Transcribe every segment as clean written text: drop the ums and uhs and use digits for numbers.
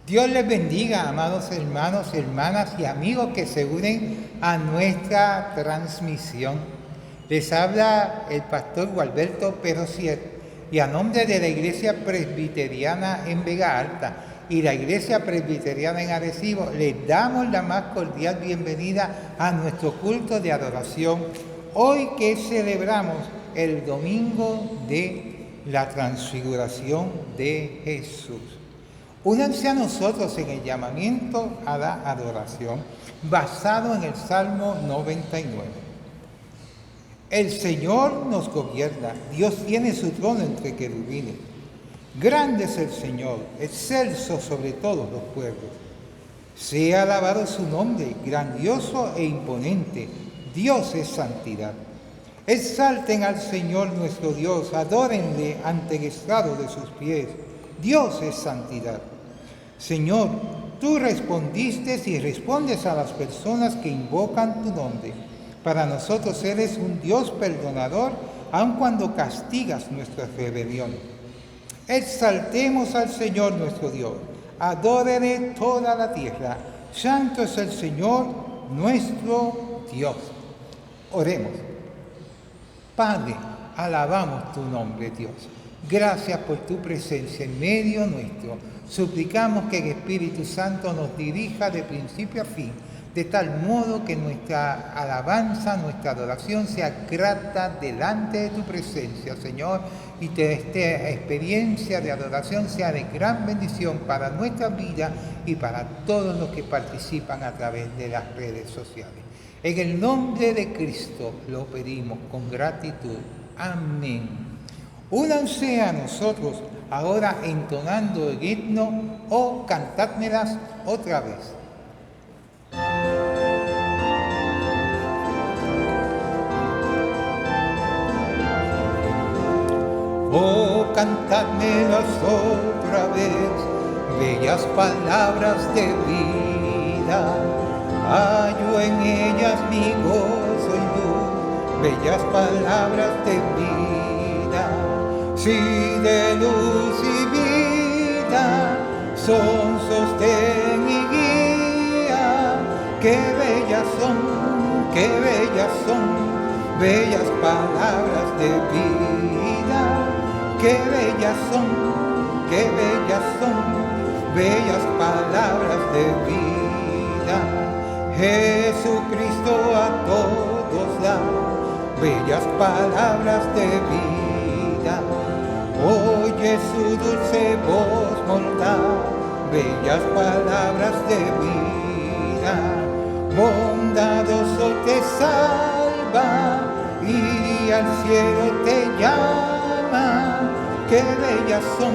Dios les bendiga, amados hermanos, hermanas y amigos que se unen a nuestra transmisión. Les habla el pastor Gualberto Perosier y a nombre de la Iglesia Presbiteriana en Vega Alta y la Iglesia Presbiteriana en Arecibo, les damos la más cordial bienvenida a nuestro culto de adoración, hoy que celebramos el domingo de la transfiguración de Jesús. Únanse a nosotros en el llamamiento a la adoración basado en el Salmo 99. El Señor nos gobierna, Dios tiene su trono entre querubines. Grande es el Señor, excelso sobre todos los pueblos. Sea alabado su nombre, grandioso e imponente. Dios es santidad. Exalten al Señor nuestro Dios, adórenle ante el estrado de sus pies. Dios es santidad. Señor, tú respondiste y respondes a las personas que invocan tu nombre. Para nosotros eres un Dios perdonador, aun cuando castigas nuestras rebeliones. Exaltemos al Señor nuestro Dios. Adórele toda la tierra. Santo es el Señor nuestro Dios. Oremos. Padre, alabamos tu nombre, Dios. Gracias por tu presencia en medio nuestro. Suplicamos que el Espíritu Santo nos dirija de principio a fin, de tal modo que nuestra alabanza, nuestra adoración sea grata delante de tu presencia, Señor, y que esta experiencia de adoración sea de gran bendición para nuestra vida y para todos los que participan a través de las redes sociales. En el nombre de Cristo lo pedimos con gratitud. Amén. Únanse a nosotros ahora entonando el himno o cantádmelas otra vez. Oh, cantádmelas otra vez, bellas palabras de vida. Hallo en ellas mi gozo y luz, bellas palabras de vida. Si de luz y vida son sostén y guía, qué bellas son, bellas palabras de vida. Qué bellas son, bellas palabras de vida. Jesucristo a todos da bellas palabras de vida. Oye su dulce voz mortal, bellas palabras de vida. Bondadoso te salva y al cielo te llama. Qué bellas son,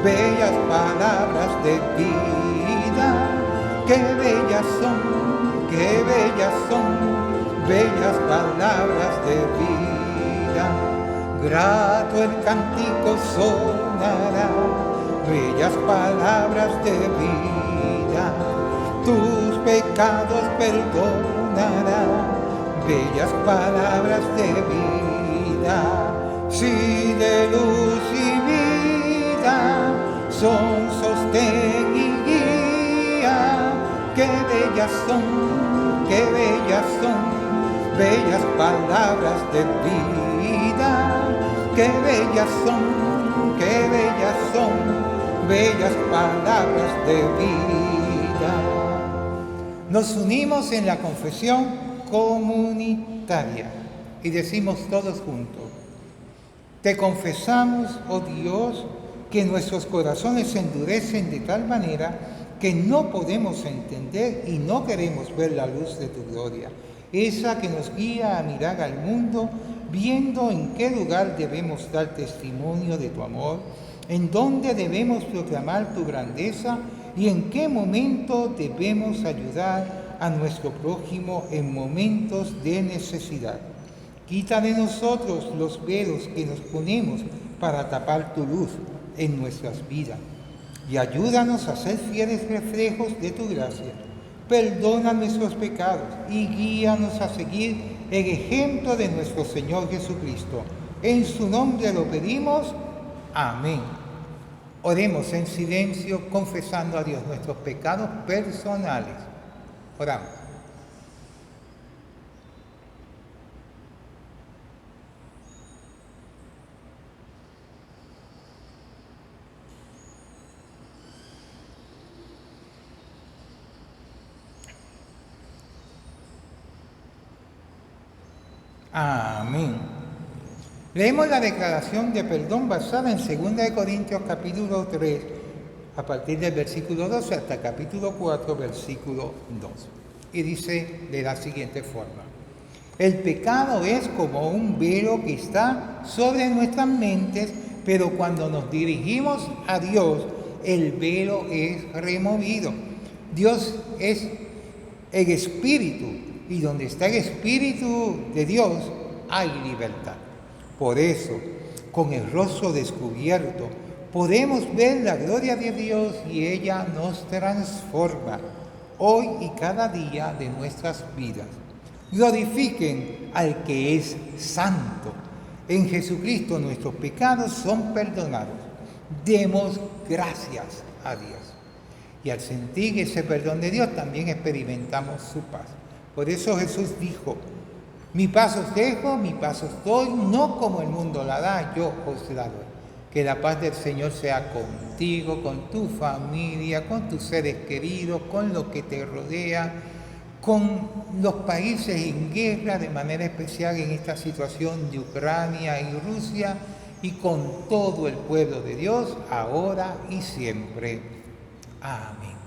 bellas palabras de vida. Qué bellas son, bellas palabras de vida. Grato el cántico sonará, bellas palabras de vida. Tus pecados perdonará, bellas palabras de vida. Si de luz y vida son sostén y guía, qué bellas son, bellas palabras de vida. Qué bellas son, bellas palabras de vida. Nos unimos en la confesión comunitaria y decimos todos juntos: te confesamos, oh Dios, que nuestros corazones se endurecen de tal manera que no podemos entender y no queremos ver la luz de tu gloria, esa que nos guía a mirar al mundo, viendo en qué lugar debemos dar testimonio de tu amor, en dónde debemos proclamar tu grandeza y en qué momento debemos ayudar a nuestro prójimo en momentos de necesidad. Quita de nosotros los velos que nos ponemos para tapar tu luz en nuestras vidas y ayúdanos a ser fieles reflejos de tu gracia. Perdona nuestros pecados y guíanos a seguir el ejemplo de nuestro Señor Jesucristo. En su nombre lo pedimos. Amén. Oremos en silencio, confesando a Dios nuestros pecados personales. Oramos. Amén. Leemos la declaración de perdón basada en 2 Corintios capítulo 3, a partir del versículo 12 hasta el capítulo 4, versículo 2. Y dice de la siguiente forma: el pecado es como un velo que está sobre nuestras mentes, pero cuando nos dirigimos a Dios, el velo es removido. Dios es el Espíritu, y donde está el Espíritu de Dios hay libertad. Por eso, con el rostro descubierto, podemos ver la gloria de Dios y ella nos transforma hoy y cada día de nuestras vidas. Glorifiquen al que es santo. En Jesucristo nuestros pecados son perdonados. Demos gracias a Dios. Y al sentir ese perdón de Dios también experimentamos su paz. Por eso Jesús dijo: mi paz os dejo, mi paz os doy, no como el mundo la da, yo os la doy. Que la paz del Señor sea contigo, con tu familia, con tus seres queridos, con lo que te rodea, con los países en guerra, de manera especial en esta situación de Ucrania y Rusia, y con todo el pueblo de Dios, ahora y siempre. Amén.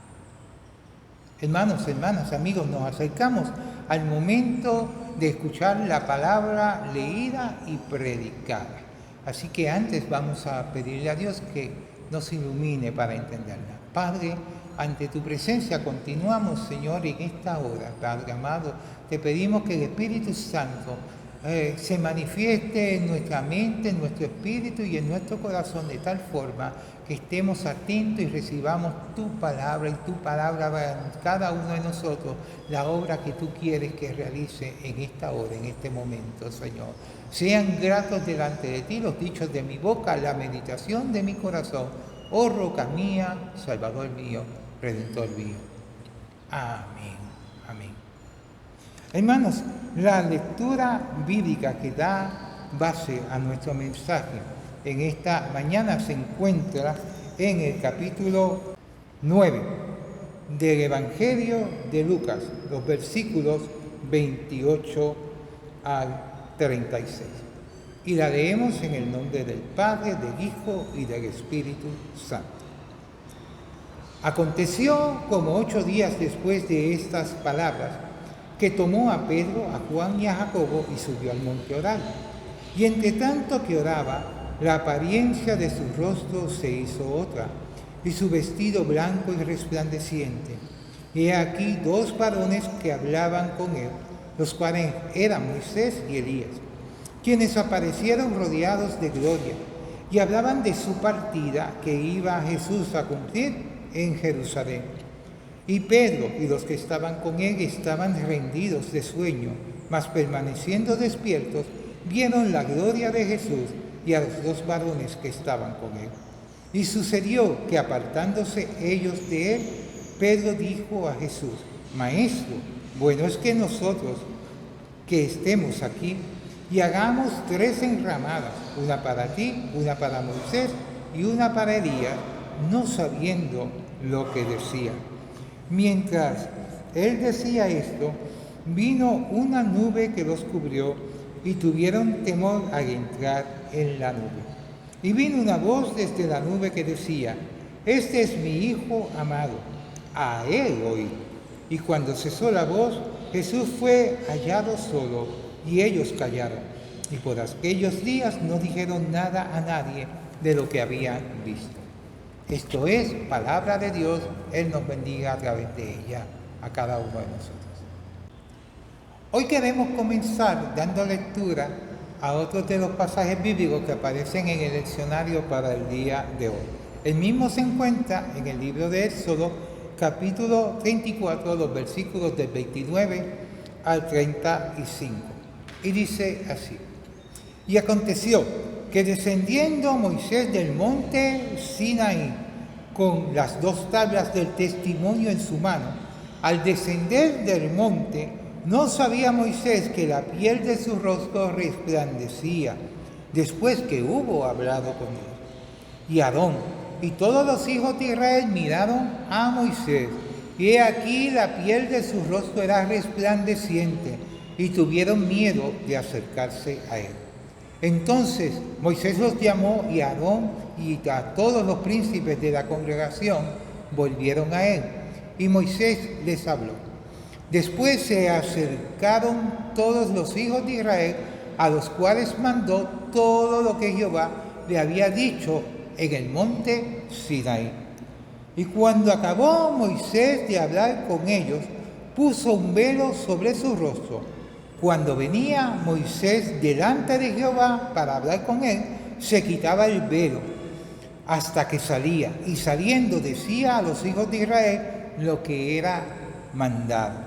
Hermanos, hermanas, amigos, nos acercamos al momento de escuchar la palabra leída y predicada. Así que antes vamos a pedirle a Dios que nos ilumine para entenderla. Padre, ante tu presencia continuamos, Señor, en esta hora. Padre amado, te pedimos que el Espíritu Santo se manifieste en nuestra mente, en nuestro espíritu y en nuestro corazón, de tal forma que estemos atentos y recibamos tu palabra, y tu palabra va a cada uno de nosotros la obra que tú quieres que realice en esta hora, en este momento, Señor. Sean gratos delante de ti los dichos de mi boca, la meditación de mi corazón, oh roca mía, Salvador mío, Redentor mío. Amén, amén. Hermanos, la lectura bíblica que da base a nuestro mensaje en esta mañana se encuentra en el capítulo 9 del Evangelio de Lucas, los versículos 28 al 36. Y la leemos en el nombre del Padre, del Hijo y del Espíritu Santo. Aconteció como 8 días después de estas palabras, que tomó a Pedro, a Juan y a Jacobo y subió al monte a orar. Y entre tanto que oraba, la apariencia de su rostro se hizo otra, y su vestido blanco y resplandeciente. Y he aquí 2 varones que hablaban con él, los cuales eran Moisés y Elías, quienes aparecieron rodeados de gloria, y hablaban de su partida que iba Jesús a cumplir en Jerusalén. Y Pedro y los que estaban con él estaban rendidos de sueño, mas permaneciendo despiertos, vieron la gloria de Jesús y a los 2 varones que estaban con él. Y sucedió que apartándose ellos de él, Pedro dijo a Jesús: Maestro, bueno es que nosotros que estemos aquí y hagamos 3 enramadas, una para ti, una para Moisés y una para Elías, no sabiendo lo que decía. Mientras él decía esto, vino una nube que los cubrió y tuvieron temor al entrar en la nube. Y vino una voz desde la nube que decía: Este es mi Hijo amado, a él oíd. Y cuando cesó la voz, Jesús fue hallado solo y ellos callaron. Y por aquellos días no dijeron nada a nadie de lo que habían visto. Esto es palabra de Dios. Él nos bendiga a través de ella a cada uno de nosotros. Hoy queremos comenzar dando lectura a otros de los pasajes bíblicos que aparecen en el leccionario para el día de hoy. El mismo se encuentra en el libro de Éxodo, capítulo 34, los versículos del 29 al 35. Y dice así: Y aconteció que descendiendo Moisés del monte Sinaí con las 2 tablas del testimonio en su mano, al descender del monte, no sabía Moisés que la piel de su rostro resplandecía, después que hubo hablado con él. Y Aarón y todos los hijos de Israel miraron a Moisés, y he aquí la piel de su rostro era resplandeciente, y tuvieron miedo de acercarse a él. Entonces Moisés los llamó, y Aarón y a todos los príncipes de la congregación volvieron a él, y Moisés les habló. Después se acercaron todos los hijos de Israel, a los cuales mandó todo lo que Jehová le había dicho en el monte Sinaí. Y cuando acabó Moisés de hablar con ellos, puso un velo sobre su rostro. Cuando venía Moisés delante de Jehová para hablar con él, se quitaba el velo hasta que salía, y saliendo decía a los hijos de Israel lo que era mandado.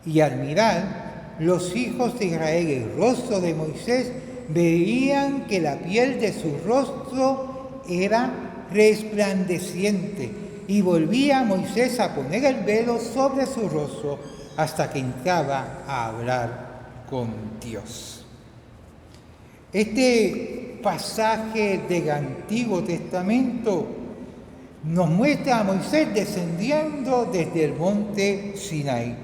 Y al mirar los hijos de Israel el rostro de Moisés, veían que la piel de su rostro era resplandeciente, y volvía Moisés a poner el velo sobre su rostro hasta que entraba a hablar con Dios. Este pasaje del Antiguo Testamento nos muestra a Moisés descendiendo desde el monte Sinaí.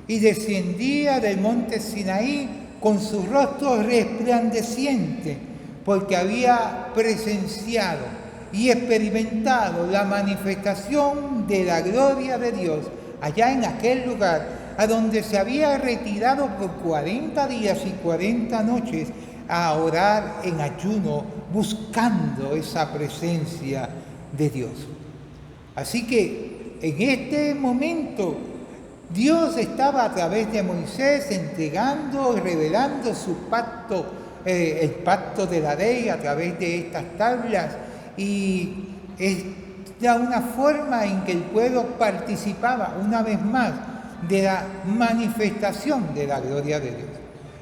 Y descendía del monte Sinaí con su rostro resplandeciente, porque había presenciado y experimentado la manifestación de la gloria de Dios allá en aquel lugar a donde se había retirado por 40 días y 40 noches a orar en ayuno, buscando esa presencia de Dios. Así que en este momento Dios estaba a través de Moisés entregando y revelando su pacto, el pacto de la ley a través de estas tablas, y era una forma en que el pueblo participaba una vez más de la manifestación de la gloria de Dios.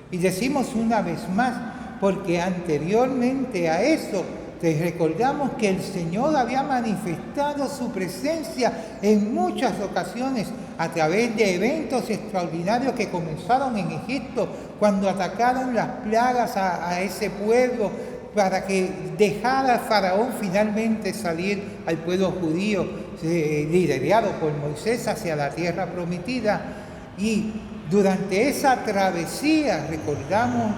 Y decimos una vez más porque anteriormente a eso recordamos que el Señor había manifestado su presencia en muchas ocasiones a través de eventos extraordinarios que comenzaron en Egipto cuando atacaron las plagas a ese pueblo para que dejara Faraón finalmente salir al pueblo judío liderado por Moisés hacia la tierra prometida. Y durante esa travesía recordamos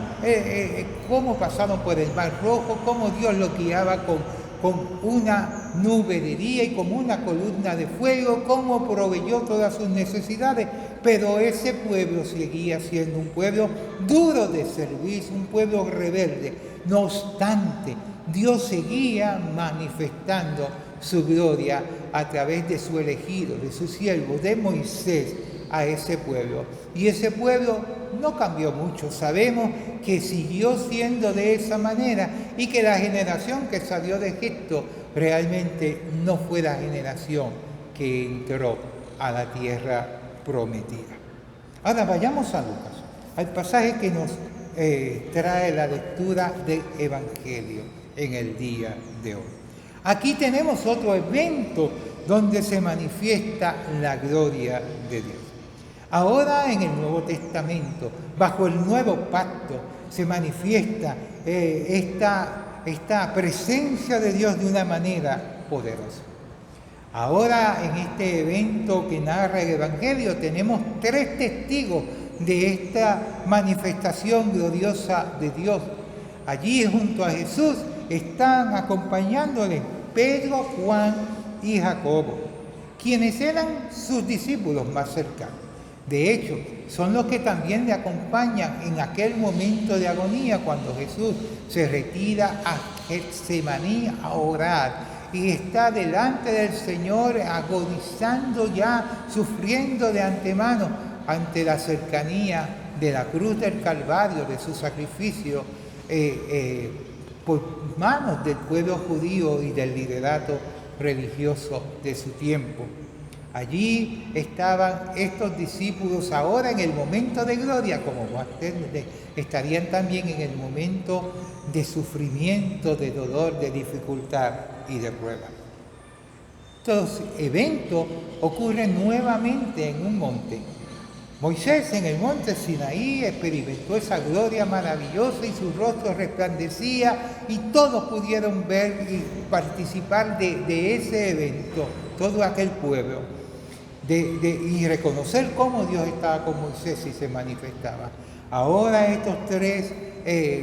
cómo pasaron por el Mar Rojo, cómo Dios los guiaba con una nube de día y como una columna de fuego, cómo proveyó todas sus necesidades, pero ese pueblo seguía siendo un pueblo duro de servicio, un pueblo rebelde. No obstante, Dios seguía manifestando su gloria a través de su elegido, de su siervo, de Moisés, a ese pueblo. Y ese pueblo no cambió mucho. Sabemos que siguió siendo de esa manera y que la generación que salió de Egipto realmente no fue la generación que entró a la tierra prometida. Ahora vayamos a Lucas, al pasaje que nos trae la lectura del Evangelio en el día de hoy. Aquí tenemos otro evento donde se manifiesta la gloria de Dios. Ahora en el Nuevo Testamento, bajo el nuevo pacto, se manifiesta esta presencia de Dios de una manera poderosa. Ahora en este evento que narra el Evangelio tenemos 3 testigos de esta manifestación gloriosa de Dios. Allí junto a Jesús están acompañándole Pedro, Juan y Jacobo, quienes eran sus discípulos más cercanos. De hecho, son los que también le acompañan en aquel momento de agonía cuando Jesús se retira a Getsemaní a orar y está delante del Señor agonizando ya, sufriendo de antemano ante la cercanía de la cruz del Calvario, de su sacrificio por manos del pueblo judío y del liderato religioso de su tiempo. Allí estaban estos discípulos ahora en el momento de gloria, como estarían también en el momento de sufrimiento, de dolor, de dificultad y de prueba. Estos eventos ocurren nuevamente en un monte. Moisés en el monte Sinaí experimentó esa gloria maravillosa y su rostro resplandecía y todos pudieron ver y participar de ese evento, todo aquel pueblo, y reconocer cómo Dios estaba con Moisés y se manifestaba. Ahora estos tres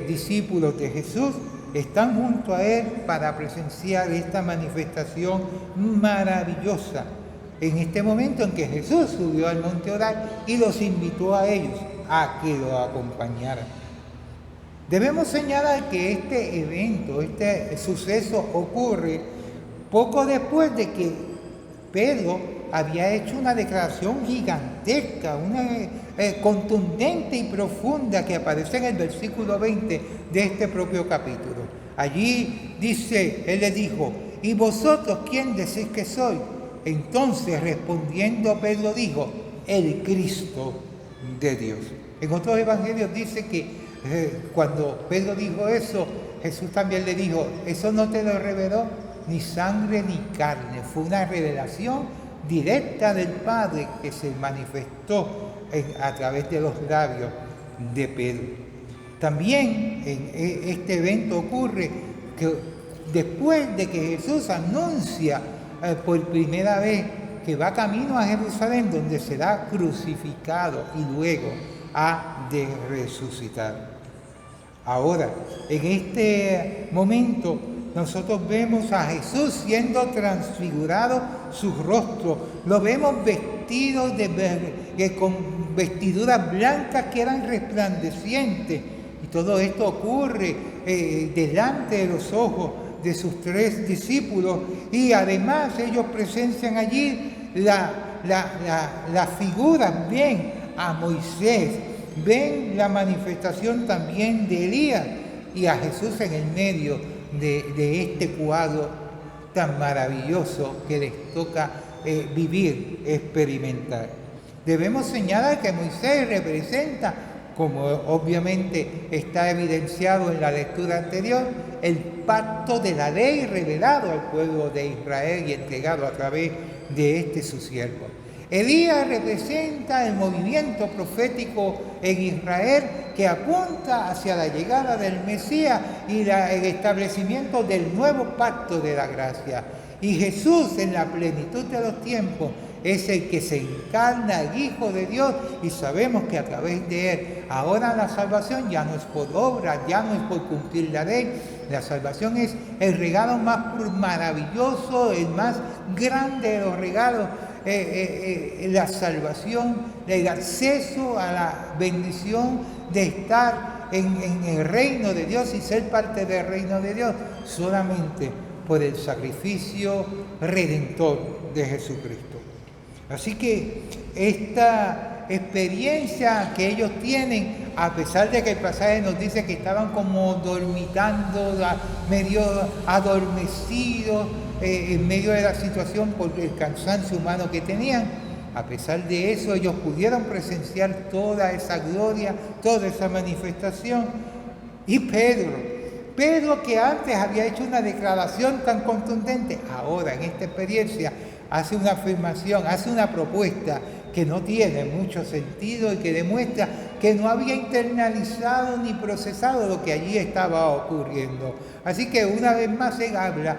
discípulos de Jesús están junto a él para presenciar esta manifestación maravillosa. En este momento en que Jesús subió al monte a orar y los invitó a ellos a que lo acompañaran. Debemos señalar que este evento, este suceso ocurre poco después de que Pedro había hecho una declaración gigantesca, contundente y profunda que aparece en el versículo 20 de este propio capítulo. Allí dice, él le dijo, ¿y vosotros quién decís que soy? Entonces respondiendo Pedro dijo, el Cristo de Dios. En otros evangelios dice que cuando Pedro dijo eso, Jesús también le dijo, eso no te lo reveló ni sangre ni carne, fue una revelación directa del Padre que se manifestó a través de los labios de Pedro. También en este evento ocurre que después de que Jesús anuncia por primera vez que va camino a Jerusalén, donde será crucificado y luego ha de resucitar. Ahora, en este momento, nosotros vemos a Jesús siendo transfigurado su rostro. Lo vemos vestido con vestiduras blancas que eran resplandecientes. Y todo esto ocurre delante de los ojos de sus tres discípulos, y además ellos presencian allí la figura, ven a Moisés, ven la manifestación también de Elías y a Jesús en el medio de este cuadro tan maravilloso que les toca vivir, experimentar. Debemos señalar que Moisés representa, como obviamente está evidenciado en la lectura anterior, el pacto de la ley revelado al pueblo de Israel y entregado a través de su siervo. Elías representa el movimiento profético en Israel que apunta hacia la llegada del Mesías y el establecimiento del nuevo pacto de la gracia. Y Jesús, en la plenitud de los tiempos, es el que se encarna, el Hijo de Dios, y sabemos que a través de él ahora la salvación ya no es por obra, ya no es por cumplir la ley. La salvación es el regalo más maravilloso, el más grande de los regalos, la salvación, el acceso a la bendición de estar en el reino de Dios y ser parte del reino de Dios solamente por el sacrificio redentor de Jesucristo. Así que esta experiencia que ellos tienen, a pesar de que el pasaje nos dice que estaban como dormitando, medio adormecidos en medio de la situación por el cansancio humano que tenían, a pesar de eso ellos pudieron presenciar toda esa gloria, toda esa manifestación. Y Pedro que antes había hecho una declaración tan contundente, ahora en esta experiencia hace una afirmación, hace una propuesta que no tiene mucho sentido y que demuestra que no había internalizado ni procesado lo que allí estaba ocurriendo. Así que una vez más él habla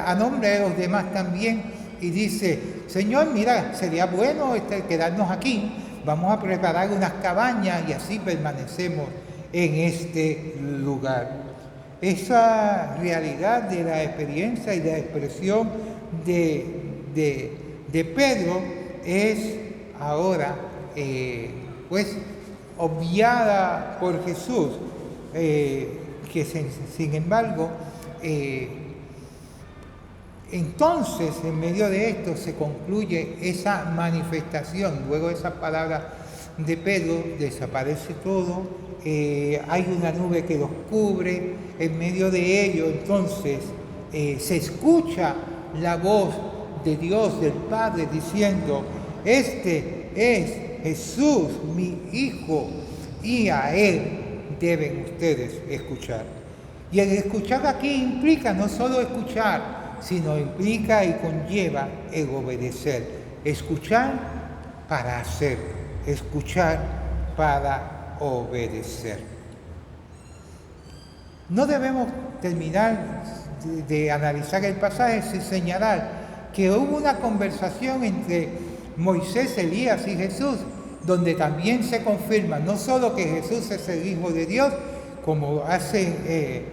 a nombre de los demás también y dice, Señor, mira, sería bueno quedarnos aquí, vamos a preparar unas cabañas y así permanecemos en este lugar. Esa realidad de la experiencia y la expresión de Pedro es ahora obviada por Jesús, que sin embargo entonces en medio de esto se concluye esa manifestación. Luego de esa palabra de Pedro desaparece todo, hay una nube que los cubre, en medio de ello entonces se escucha la voz de Dios, del Padre, diciendo: este es Jesús, mi Hijo, y a Él deben ustedes escuchar. Y el escuchar aquí implica no solo escuchar, sino implica y conlleva el obedecer. Escuchar para hacer, escuchar para obedecer. No debemos terminar de analizar el pasaje sin señalar que hubo una conversación entre Moisés, Elías y Jesús, donde también se confirma no solo que Jesús es el Hijo de Dios, como hace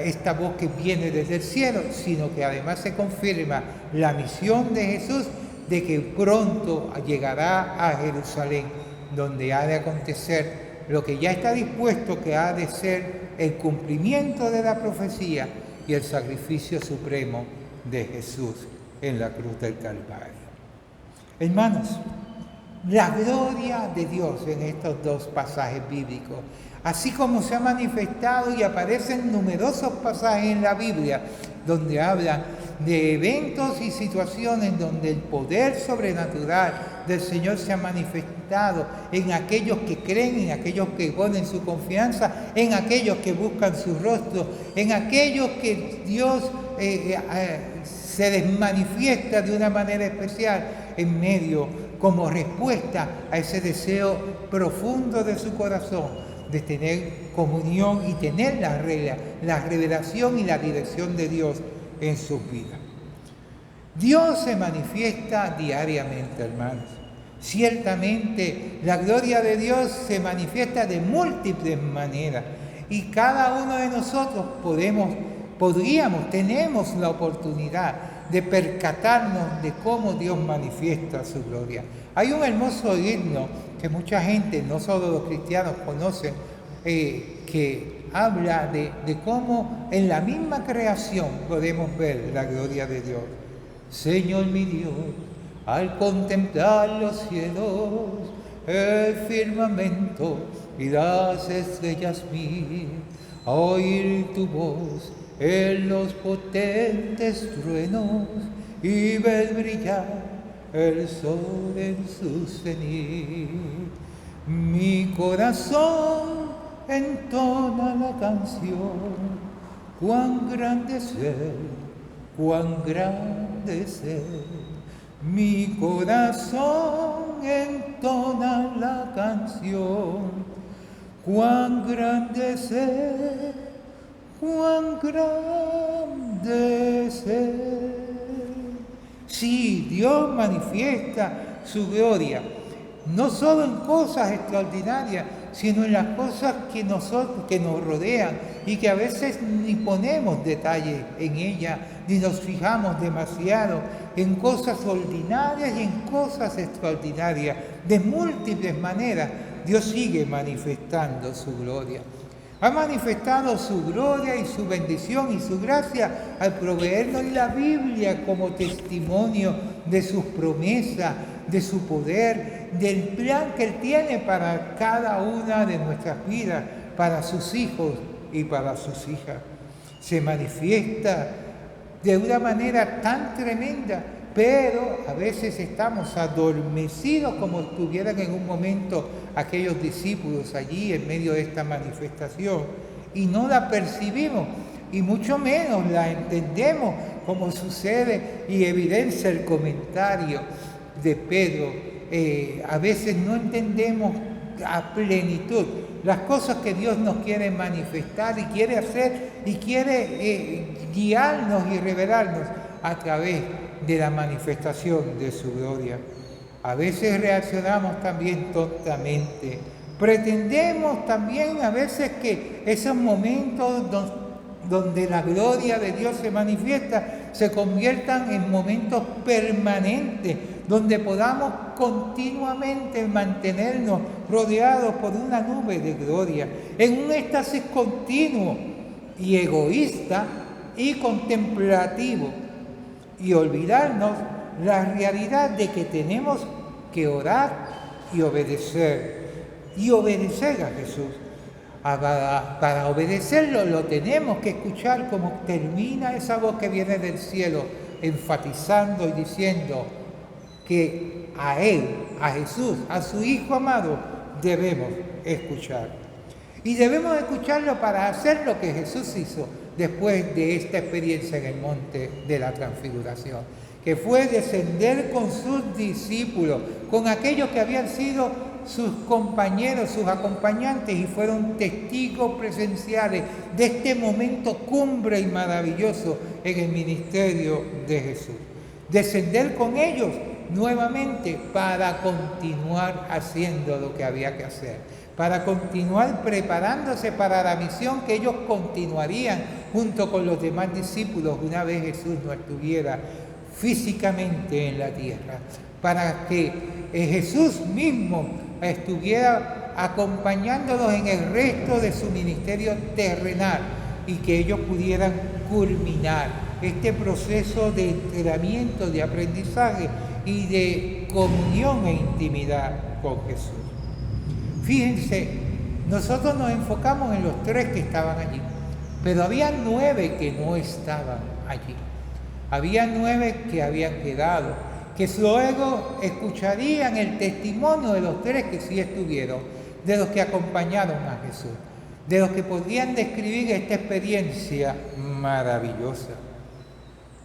esta voz que viene desde el cielo, sino que además se confirma la misión de Jesús de que pronto llegará a Jerusalén, donde ha de acontecer lo que ya está dispuesto, que ha de ser el cumplimiento de la profecía y el sacrificio supremo de Jesús en la cruz del Calvario. Hermanos, la gloria de Dios en estos dos pasajes bíblicos, así como se ha manifestado y aparecen numerosos pasajes en la Biblia donde hablan de eventos y situaciones donde el poder sobrenatural del Señor se ha manifestado en aquellos que creen, en aquellos que ponen su confianza, en aquellos que buscan su rostro, en aquellos que Dios se les manifiesta de una manera especial en medio, como respuesta a ese deseo profundo de su corazón de tener comunión y tener la revelación y la dirección de Dios en sus vidas. Dios se manifiesta diariamente, hermanos. Ciertamente, la gloria de Dios se manifiesta de múltiples maneras y cada uno de nosotros tenemos la oportunidad de percatarnos de cómo Dios manifiesta su gloria. Hay un hermoso himno que mucha gente, no solo los cristianos, conocen, que habla de cómo en la misma creación podemos ver la gloria de Dios. Señor mi Dios, al contemplar los cielos, el firmamento y las estrellas mil, a oír tu voz en los potentes truenos y ver brillar el sol en su cenit. Mi corazón entona la canción: cuán grande es Él, cuán grande es Él. Mi corazón entona la canción: cuán grande es Él, cuán grande es Él. Sí, Dios manifiesta su gloria, no solo en cosas extraordinarias, sino en las cosas que nos rodean y que a veces ni ponemos detalle en ellas, ni nos fijamos demasiado en cosas ordinarias y en cosas extraordinarias. De múltiples maneras, Dios sigue manifestando su gloria. Ha manifestado su gloria y su bendición y su gracia al proveernos la Biblia como testimonio de sus promesas, de su poder, del plan que Él tiene para cada una de nuestras vidas, para sus hijos y para sus hijas. Se manifiesta de una manera tan tremenda, pero a veces estamos adormecidos como estuvieran en un momento aquellos discípulos allí en medio de esta manifestación y no la percibimos y mucho menos la entendemos, como sucede y evidencia el comentario de Pedro. A veces no entendemos a plenitud las cosas que Dios nos quiere manifestar y quiere hacer y quiere guiarnos y revelarnos a través de la manifestación de su gloria. A veces reaccionamos también tontamente. Pretendemos también a veces que esos momentos donde la gloria de Dios se manifiesta se conviertan en momentos permanentes, donde podamos continuamente mantenernos rodeados por una nube de gloria, en un éxtasis continuo y egoísta y contemplativo, y olvidarnos la realidad de que tenemos que orar y obedecer a Jesús. Para obedecerlo lo tenemos que escuchar como termina esa voz que viene del cielo enfatizando y diciendo que a Él, a Jesús, a su Hijo amado, debemos escuchar. Y debemos escucharlo para hacer lo que Jesús hizo después de esta experiencia en el monte de la transfiguración, que fue descender con sus discípulos, con aquellos que habían sido sus compañeros, sus acompañantes, y fueron testigos presenciales de este momento cumbre y maravilloso en el ministerio de Jesús. Descender con ellos nuevamente para continuar haciendo lo que había que hacer, para continuar preparándose para la misión que ellos continuarían junto con los demás discípulos una vez Jesús no estuviera físicamente en la tierra, para que Jesús mismo estuviera acompañándolos en el resto de su ministerio terrenal y que ellos pudieran culminar este proceso de entrenamiento, de aprendizaje y de comunión e intimidad con Jesús. Fíjense, nosotros nos enfocamos en los 3 que estaban allí, pero había 9 que no estaban allí. Había 9 que habían quedado, que luego escucharían el testimonio de los 3 que sí estuvieron, de los que acompañaron a Jesús, de los que podían describir esta experiencia maravillosa.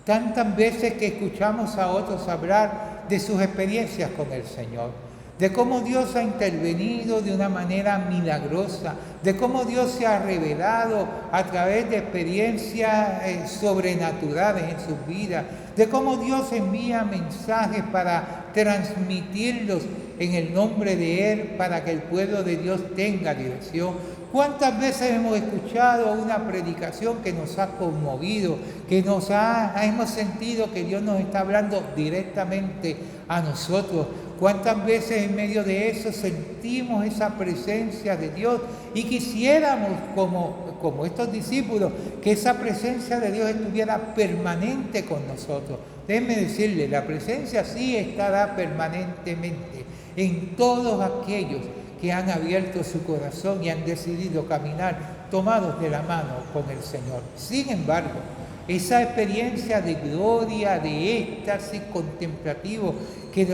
Tantas veces que escuchamos a otros hablar de sus experiencias con el Señor, de cómo Dios ha intervenido de una manera milagrosa, de cómo Dios se ha revelado a través de experiencias sobrenaturales en sus vidas, de cómo Dios envía mensajes para transmitirlos en el nombre de Él, para que el pueblo de Dios tenga dirección. ¿Cuántas veces hemos escuchado una predicación que nos ha conmovido, que hemos sentido que Dios nos está hablando directamente a nosotros? ¿Cuántas veces en medio de eso sentimos esa presencia de Dios y quisiéramos, como estos discípulos, que esa presencia de Dios estuviera permanente con nosotros? Déjenme decirle, la presencia sí estará permanentemente en todos aquellos que han abierto su corazón y han decidido caminar tomados de la mano con el Señor. Sin embargo, esa experiencia de gloria, de éxtasis contemplativo que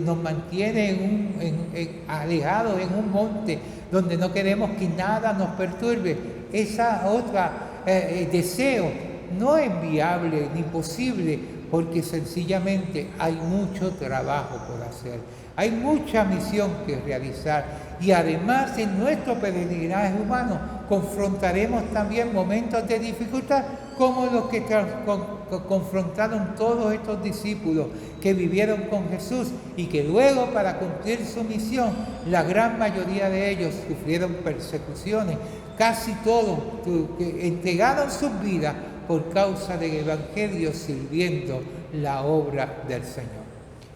nos mantiene alejados en un monte donde no queremos que nada nos perturbe, esa otra deseo no es viable ni posible, porque sencillamente hay mucho trabajo por hacer, hay mucha misión que realizar, y además en nuestro peregrinaje humano confrontaremos también momentos de dificultad como los que confrontaron todos estos discípulos que vivieron con Jesús y que luego, para cumplir su misión, la gran mayoría de ellos sufrieron persecuciones, casi todos que entregaron sus vidas por causa del Evangelio, sirviendo la obra del Señor.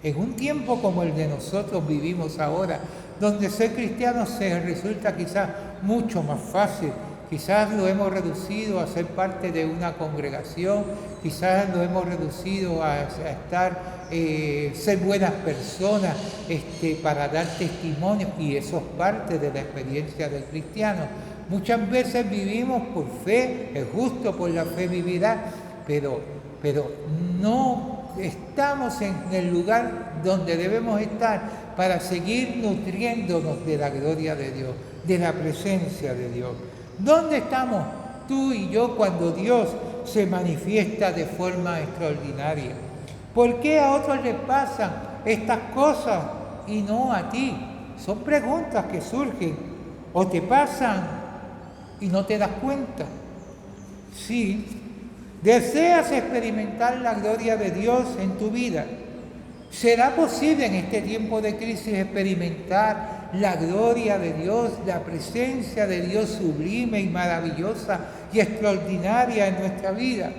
En un tiempo como el de nosotros vivimos ahora, donde ser cristiano se resulta quizás mucho más fácil, quizás lo hemos reducido a ser parte de una congregación, quizás lo hemos reducido a ser buenas personas para dar testimonio, y eso es parte de la experiencia del cristiano. Muchas veces vivimos por fe, el justo por la fe vivirá, pero no estamos en el lugar donde debemos estar para seguir nutriéndonos de la gloria de Dios, de la presencia de Dios. ¿Dónde estamos tú y yo cuando Dios se manifiesta de forma extraordinaria? ¿Por qué a otros les pasan estas cosas y no a ti? Son preguntas que surgen, o te pasan y no te das cuenta. Sí, deseas experimentar la gloria de Dios en tu vida. ¿Será posible en este tiempo de crisis experimentar la gloria de Dios, la presencia de Dios sublime y maravillosa y extraordinaria en nuestra vida?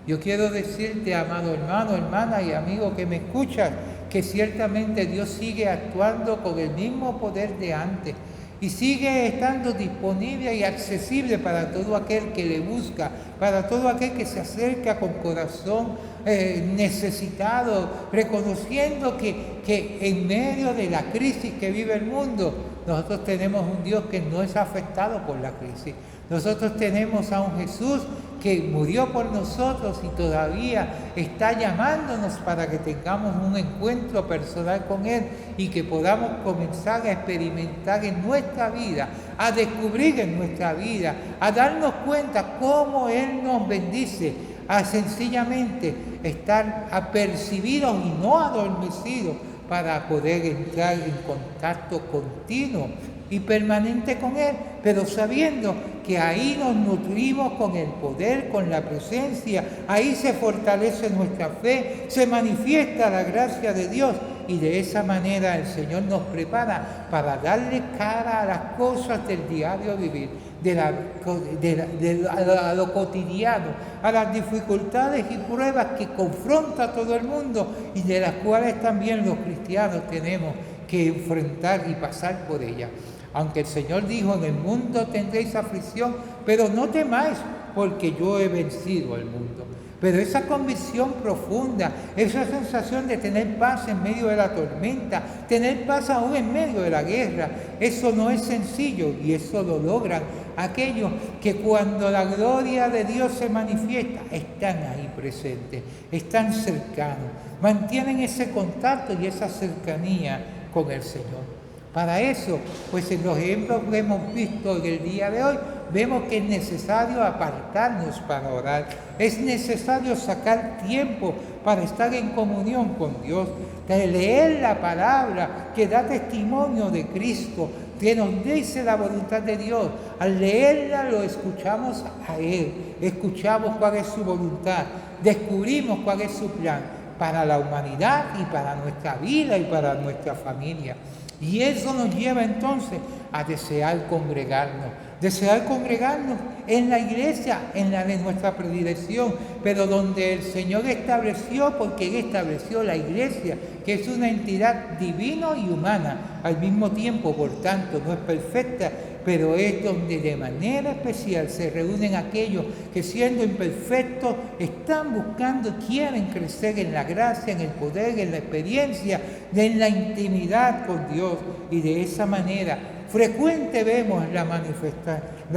Yo quiero decirte, amado hermano, hermana y amigo que me escuchas, que ciertamente Dios sigue actuando con el mismo poder de antes y sigue estando disponible y accesible para todo aquel que le busca, para todo aquel que se acerca con corazón necesitado, reconociendo que en medio de la crisis que vive el mundo, nosotros tenemos un Dios que no es afectado por la crisis. Nosotros tenemos a un Jesús que murió por nosotros y todavía está llamándonos para que tengamos un encuentro personal con Él y que podamos comenzar a experimentar en nuestra vida, a descubrir en nuestra vida, a darnos cuenta cómo Él nos bendice, a sencillamente estar apercibidos y no adormecidos para poder entrar en contacto continuo y permanente con Él, pero sabiendo que ahí nos nutrimos con el poder, con la presencia, ahí se fortalece nuestra fe, se manifiesta la gracia de Dios y de esa manera el Señor nos prepara para darle cara a las cosas del diario vivir, a lo cotidiano, a las dificultades y pruebas que confronta todo el mundo y de las cuales también los cristianos tenemos que enfrentar y pasar por ellas. Aunque el Señor dijo, en el mundo tendréis aflicción, pero no temáis, porque yo he vencido al mundo. Pero esa convicción profunda, esa sensación de tener paz en medio de la tormenta, tener paz aún en medio de la guerra, eso no es sencillo y eso lo logran aquellos que cuando la gloria de Dios se manifiesta, están ahí presentes, están cercanos, mantienen ese contacto y esa cercanía con el Señor. Para eso, pues en los ejemplos que hemos visto en el día de hoy, vemos que es necesario apartarnos para orar, es necesario sacar tiempo para estar en comunión con Dios, de leer la palabra que da testimonio de Cristo, que nos dice la voluntad de Dios. Al leerla lo escuchamos a Él, escuchamos cuál es su voluntad, descubrimos cuál es su plan para la humanidad y para nuestra vida y para nuestra familia. Y eso nos lleva entonces a desear congregarnos en la iglesia, en la de nuestra predilección, pero donde el Señor estableció, porque Él estableció la iglesia, que es una entidad divina y humana, al mismo tiempo, por tanto, no es perfecta, pero es donde de manera especial se reúnen aquellos que siendo imperfectos están buscando, quieren crecer en la gracia, en el poder, en la experiencia, en la intimidad con Dios, y de esa manera frecuente vemos la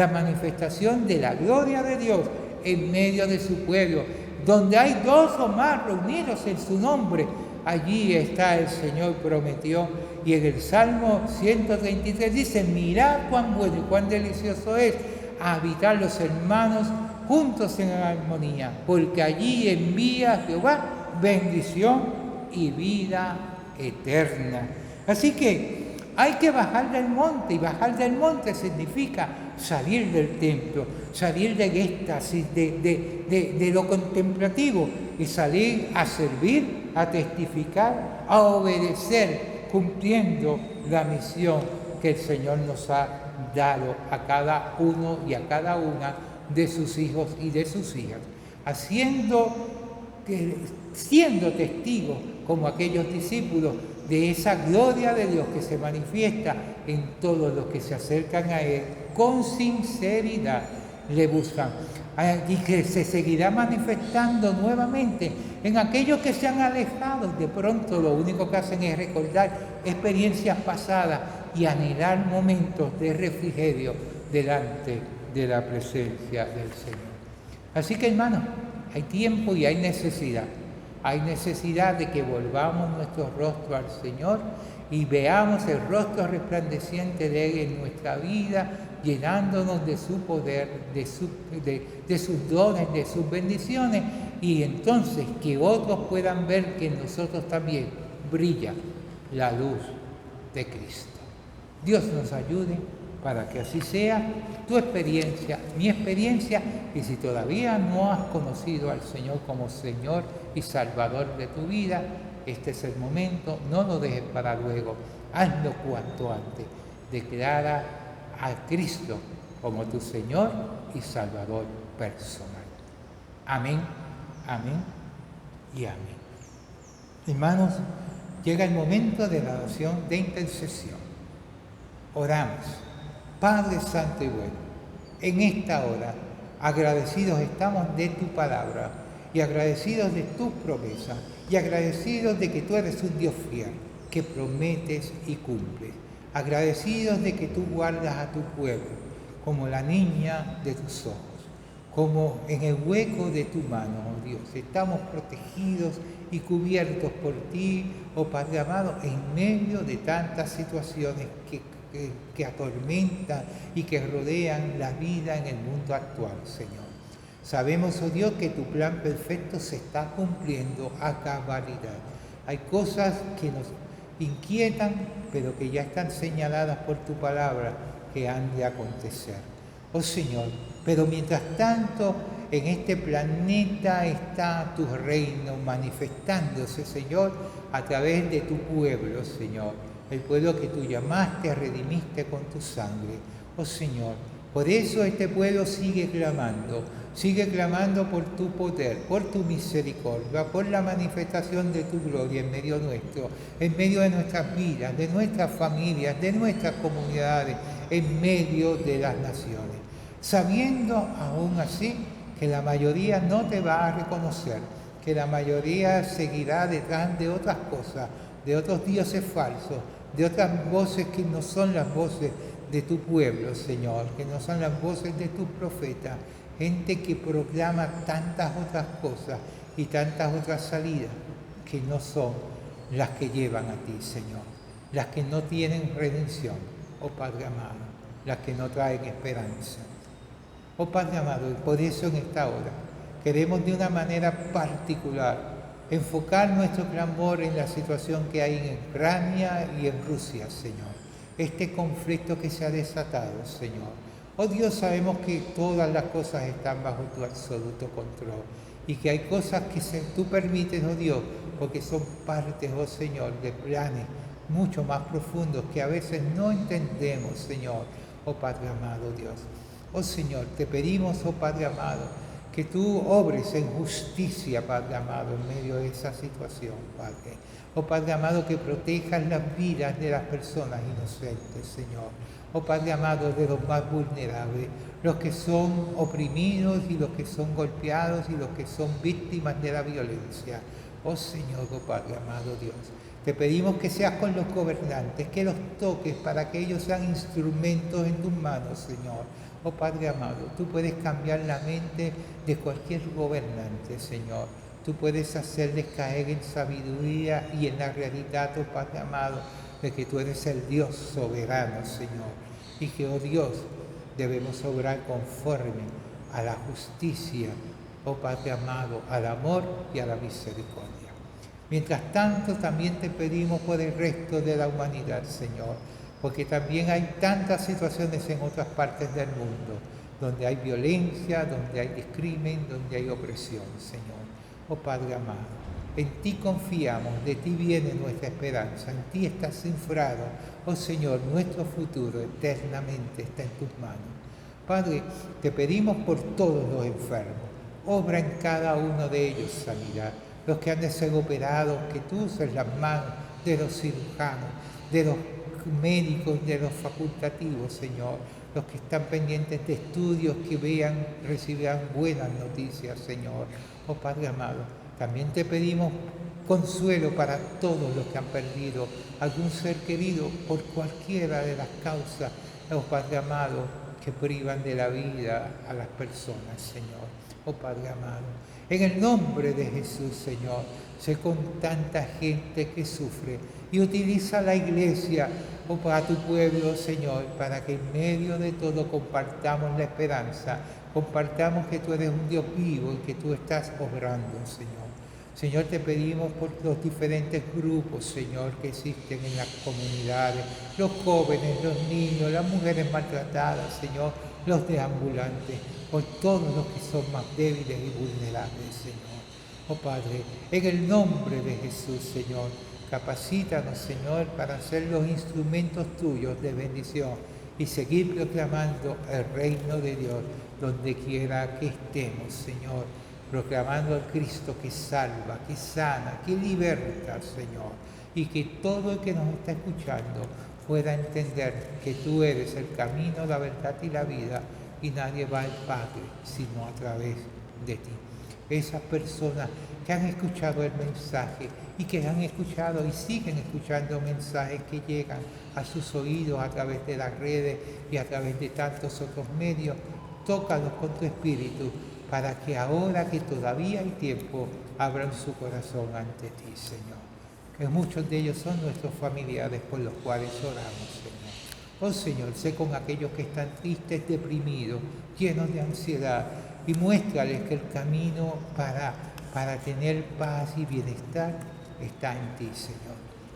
manifestación de la gloria de Dios en medio de su pueblo. Donde hay dos o más reunidos en su nombre, allí está el Señor, prometió. Y en el Salmo 133 dice, mirad cuán bueno y cuán delicioso es habitar los hermanos juntos en armonía, porque allí envía Jehová bendición y vida eterna. Así que hay que bajar del monte, y bajar del monte significa salir del templo, salir del éxtasis, de lo contemplativo, y salir a servir, a testificar, a obedecer, cumpliendo la misión que el Señor nos ha dado a cada uno y a cada una de sus hijos y de sus hijas, siendo testigos como aquellos discípulos de esa gloria de Dios que se manifiesta en todos los que se acercan a Él con sinceridad, le buscan, y que se seguirá manifestando nuevamente en aquellos que se han alejado. De pronto lo único que hacen es recordar experiencias pasadas y anhelar momentos de refrigerio delante de la presencia del Señor. Así que, hermanos, hay tiempo y hay necesidad. Hay necesidad de que volvamos nuestro rostro al Señor y veamos el rostro resplandeciente de Él en nuestra vida, llenándonos de su poder, de sus dones, de sus bendiciones, y entonces que otros puedan ver que en nosotros también brilla la luz de Cristo. Dios nos ayude para que así sea tu experiencia, mi experiencia, y si todavía no has conocido al Señor como Señor y Salvador de tu vida, este es el momento, no lo dejes para luego, hazlo cuanto antes, declara a Cristo como tu Señor y Salvador personal. Amén, amén y amén. Hermanos, llega el momento de la oración de intercesión. Oramos. Padre Santo y bueno, en esta hora agradecidos estamos de tu palabra y agradecidos de tus promesas y agradecidos de que tú eres un Dios fiel, que prometes y cumples. Agradecidos de que tú guardas a tu pueblo, como la niña de tus ojos, como en el hueco de tu mano, oh Dios. Estamos protegidos y cubiertos por ti, oh Padre amado, en medio de tantas situaciones que atormentan y que rodean la vida en el mundo actual, Señor. Sabemos, oh Dios, que tu plan perfecto se está cumpliendo a cabalidad. Hay cosas que nos inquietan, pero que ya están señaladas por tu palabra que han de acontecer. Oh Señor, pero mientras tanto, en este planeta está tu reino manifestándose, Señor, a través de tu pueblo, Señor. El pueblo que tú llamaste, redimiste con tu sangre. Oh Señor, por eso este pueblo sigue clamando por tu poder, por tu misericordia, por la manifestación de tu gloria en medio nuestro, en medio de nuestras vidas, de nuestras familias, de nuestras comunidades, en medio de las naciones. Sabiendo aún así que la mayoría no te va a reconocer, que la mayoría seguirá detrás de otras cosas, de otros dioses falsos, de otras voces que no son las voces de tu pueblo, Señor, que no son las voces de tus profetas, gente que proclama tantas otras cosas y tantas otras salidas que no son las que llevan a ti, Señor, las que no tienen redención, oh Padre amado, las que no traen esperanza. Oh Padre amado, y por eso en esta hora queremos de una manera particular enfocar nuestro clamor en la situación que hay en Ucrania y en Rusia, Señor. Este conflicto que se ha desatado, Señor. Oh Dios, sabemos que todas las cosas están bajo tu absoluto control y que hay cosas que tú permites, oh Dios, porque son partes, oh Señor, de planes mucho más profundos que a veces no entendemos, Señor, oh Padre amado Dios. Oh Señor, te pedimos, oh Padre amado, que tú obres en justicia, Padre amado, en medio de esa situación, Padre. Oh Padre amado, que protejas las vidas de las personas inocentes, Señor. Oh Padre amado, de los más vulnerables, los que son oprimidos y los que son golpeados y los que son víctimas de la violencia. Oh Señor, oh Padre amado Dios, te pedimos que seas con los gobernantes, que los toques para que ellos sean instrumentos en tus manos, Señor. Oh Padre amado, tú puedes cambiar la mente de cualquier gobernante, Señor. Tú puedes hacerles caer en sabiduría y en la realidad, oh Padre amado, de que tú eres el Dios soberano, Señor. Y que, oh Dios, debemos obrar conforme a la justicia, oh Padre amado, al amor y a la misericordia. Mientras tanto, también te pedimos por el resto de la humanidad, Señor, porque también hay tantas situaciones en otras partes del mundo, donde hay violencia, donde hay discrimen, donde hay opresión, Señor. Oh Padre amado, en ti confiamos, de ti viene nuestra esperanza, en ti está cifrado, oh Señor, nuestro futuro eternamente está en tus manos. Padre, te pedimos por todos los enfermos, obra en cada uno de ellos sanidad, los que han de ser operados, que tú uses las manos de los cirujanos, de los médicos, de los facultativos, Señor, los que están pendientes de estudios, que recibirán buenas noticias, Señor. Oh Padre amado, también te pedimos consuelo para todos los que han perdido algún ser querido por cualquiera de las causas, oh Padre amado, que privan de la vida a las personas, Señor. Oh Padre amado, en el nombre de Jesús, Señor, sé con tanta gente que sufre y utiliza la iglesia, oh, para tu pueblo, Señor, para que en medio de todo compartamos la esperanza, compartamos que tú eres un Dios vivo y que tú estás obrando, Señor. Señor, te pedimos por los diferentes grupos, Señor, que existen en las comunidades, los jóvenes, los niños, las mujeres maltratadas, Señor, los deambulantes, por todos los que son más débiles y vulnerables, Señor. Oh Padre, en el nombre de Jesús, Señor, capacítanos, Señor, para ser los instrumentos tuyos de bendición y seguir proclamando el reino de Dios donde quiera que estemos, Señor, proclamando al Cristo que salva, que sana, que liberta, Señor, y que todo el que nos está escuchando pueda entender que tú eres el camino, la verdad y la vida, y nadie va al Padre sino a través de ti. Esas personas que que han escuchado el mensaje y que han escuchado y siguen escuchando mensajes que llegan a sus oídos a través de las redes y a través de tantos otros medios. Tócalos con tu espíritu para que ahora que todavía hay tiempo abran su corazón ante ti, Señor. Que muchos de ellos son nuestros familiares por los cuales oramos, Señor. Oh Señor, sé con aquellos que están tristes, deprimidos, llenos de ansiedad, y muéstrales que el camino para tener paz y bienestar está en ti, Señor.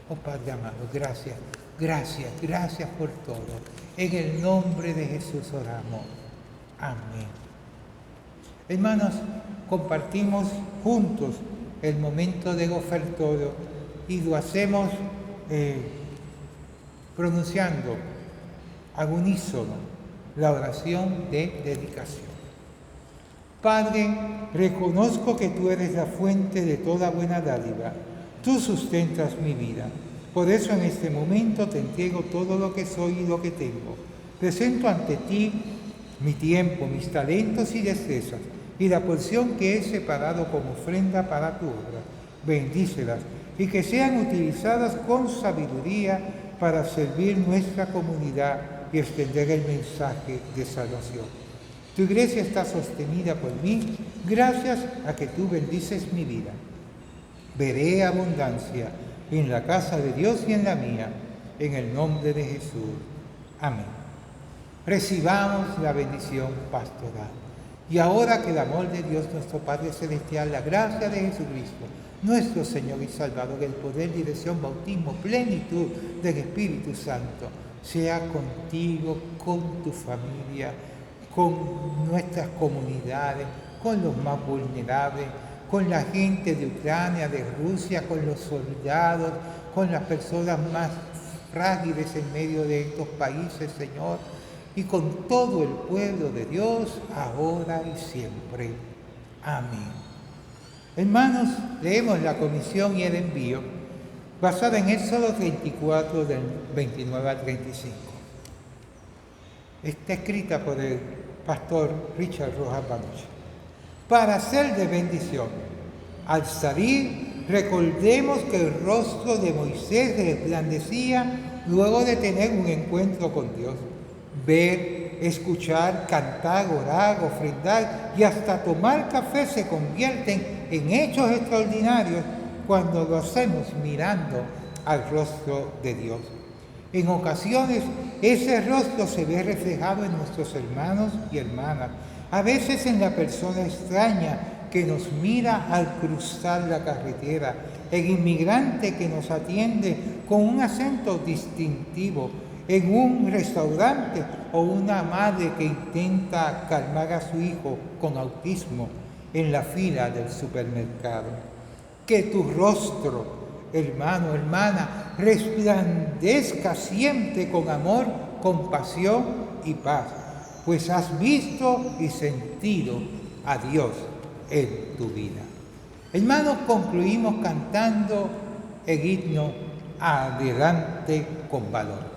Oh Padre amado, gracias, gracias, gracias por todo. En el nombre de Jesús oramos. Amén. Hermanos, compartimos juntos el momento del ofertorio y lo hacemos pronunciando al unísono la oración de dedicación. Padre, reconozco que tú eres la fuente de toda buena dádiva. Tú sustentas mi vida. Por eso en este momento te entrego todo lo que soy y lo que tengo. Presento ante ti mi tiempo, mis talentos y destrezas, y la porción que he separado como ofrenda para tu obra. Bendícelas y que sean utilizadas con sabiduría para servir nuestra comunidad y extender el mensaje de salvación. Tu iglesia está sostenida por mí gracias a que tú bendices mi vida. Veré abundancia en la casa de Dios y en la mía, en el nombre de Jesús. Amén. Recibamos la bendición pastoral. Y ahora que el amor de Dios nuestro Padre Celestial, la gracia de Jesucristo, nuestro Señor y Salvador, el poder, dirección, bautismo, plenitud del Espíritu Santo, sea contigo, con tu familia, con nuestras comunidades, con los más vulnerables, con la gente de Ucrania, de Rusia, con los soldados, con las personas más frágiles en medio de estos países, Señor, y con todo el pueblo de Dios, ahora y siempre. Amén. Hermanos, leemos la comisión y el envío, basada en Éxodo 34, del 29 al 35. Está escrita por el pastor Richard Rojas Banucci. Para ser de bendición, al salir, recordemos que el rostro de Moisés resplandecía luego de tener un encuentro con Dios. Ver, escuchar, cantar, orar, ofrendar y hasta tomar café se convierten en hechos extraordinarios cuando lo hacemos mirando al rostro de Dios. En ocasiones, ese rostro se ve reflejado en nuestros hermanos y hermanas, a veces en la persona extraña que nos mira al cruzar la carretera, el inmigrante que nos atiende con un acento distintivo en un restaurante o una madre que intenta calmar a su hijo con autismo en la fila del supermercado. Que tu rostro, hermano, hermana, resplandezca siempre con amor, compasión y paz, pues has visto y sentido a Dios en tu vida. Hermanos, concluimos cantando el himno Adelante con valor.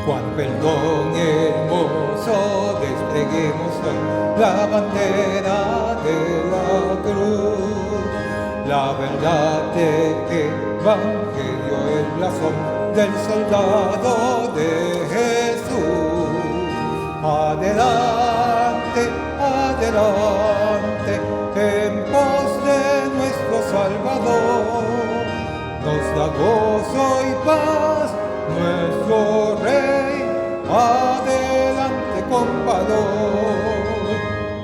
Cuán perdón hermoso despleguemos hoy la bandera de la cruz, la verdad del Evangelio, el blasón del soldado de Jesús. Adelante, adelante, en pos de nuestro Salvador, nos da gozo y paz nuestro Rey, adelante con valor.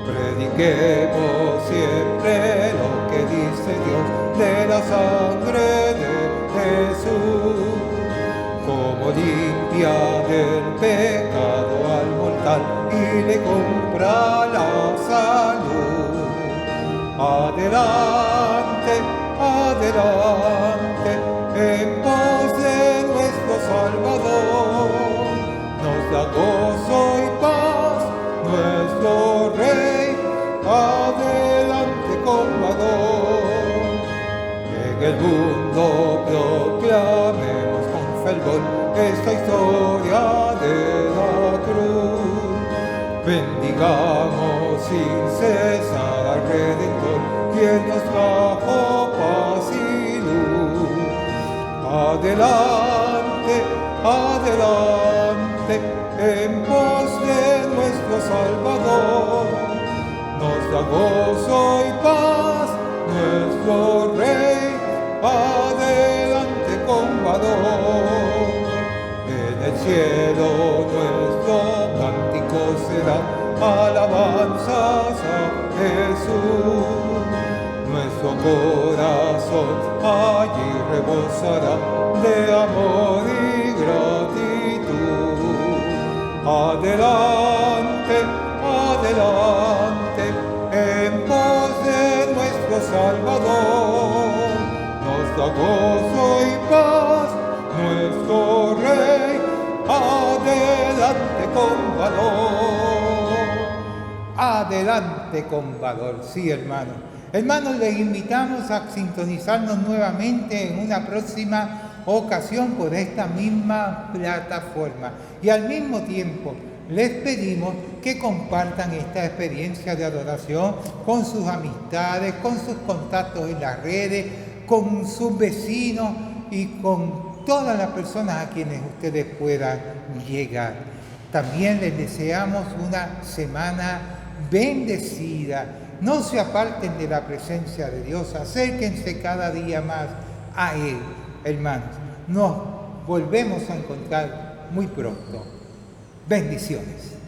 Prediquemos siempre lo que dice Dios de la sangre de Jesús, como limpia del pecado al mortal y le compra la salud. Adelante, adelante, en pos de nuestro Salvador, nos da gozo y paz nuestro Rey, adelante con valor. En el mundo proclamemos con fervor esta historia de la cruz. Bendigamos sin cesar al Redentor, quien nos trajo paz y luz. Adelante, adelante, en pos de nuestro Salvador. Nos da gozo y paz nuestro Rey, adelante con valor. En el cielo nuestro cántico será alabanzas a Jesús. Nuestro corazón allí rebosará de amor y gratitud. Adelante, adelante, en pos de nuestro Salvador. Nos da gozo y paz nuestro Rey, adelante con valor. Adelante con valor, sí, hermano. Hermanos, les invitamos a sintonizarnos nuevamente en una próxima ocasión por esta misma plataforma. Y al mismo tiempo, les pedimos que compartan esta experiencia de adoración con sus amistades, con sus contactos en las redes, con sus vecinos y con todas las personas a quienes ustedes puedan llegar. También les deseamos una semana bendecida. No se aparten de la presencia de Dios, acérquense cada día más a Él, hermanos. Nos volvemos a encontrar muy pronto. Bendiciones.